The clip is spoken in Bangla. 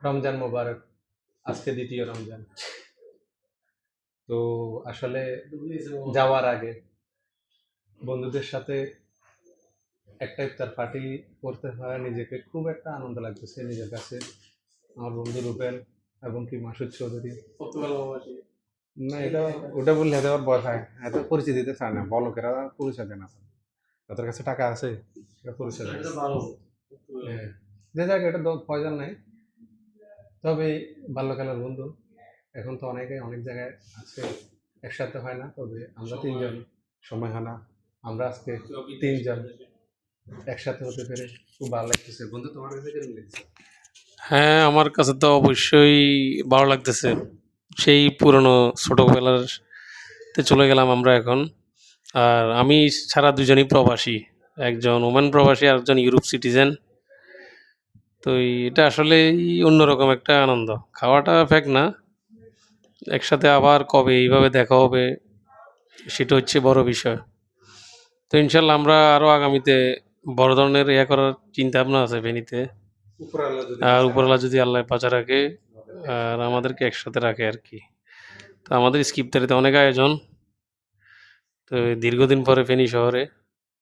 রমজান মোবারক। আজকে দ্বিতীয় রমজান। তো আসলে যাওয়ার আগে বন্ধুদের সাথে একটা ইফতার পার্টি করতে হয়, নিজেকে খুব একটা আনন্দ লাগতেছে নিজের কাছে। আমার বন্ধু রুবেল এবং কি মাসুদ চৌধুরী। না, এটা ওটা বললে এত আবার ভয় পায়, এত পরিচয় দিতে চায় না, বলকেরা পরিচয় দেয় না। তাদের কাছে টাকা আছে, এটা পরিচয় দেয় না। হ্যাঁ, যে যাক, এটা প্রয়োজন নাই। তবে বাল্যকালের বন্ধু এখন তো অনেকে অনেক জায়গায় আছে, একসাথে হয় না। তবে আমরা তিনজন, সময় হয় না, আমরা আজকে তিনজন একসাথে হতে পেরে খুব ভালো লাগতেছে। বন্ধু, তোমার কাছে কেমন লাগছে? হ্যাঁ, আমার কাছে তো অবশ্যই ভালো লাগতেছে। সেই পুরনো ছোটবেলার তে চলে গেলাম আমরা এখন। আর আমি ছাড়া দুজনই প্রবাসী, একজন ওমান প্রবাসী আর একজন ইউরোপ সিটিজেন। তো এটা আসলেই অন্যরকম একটা আনন্দ। খাওয়াটা ফেক না, একসাথে আবার কবে এইভাবে দেখা হবে সেটা হচ্ছে বড় বিষয়। তো ইনশাল্লাহ আমরা আরও আগামীতে বড় ধরনের করার চিন্তা ভাবনা আছে ফেনীতে। উপরাল্লাহ যদি আর বাঁচায় উপরওয়ালা রাখে। যদি আল্লাহ বাঁচা রাখে আর আমাদেরকে একসাথে রাখে আর কি। তো আমাদের স্কিপতারিতে অনেক আয়োজন। তো দীর্ঘদিন পরে ফেনী শহরে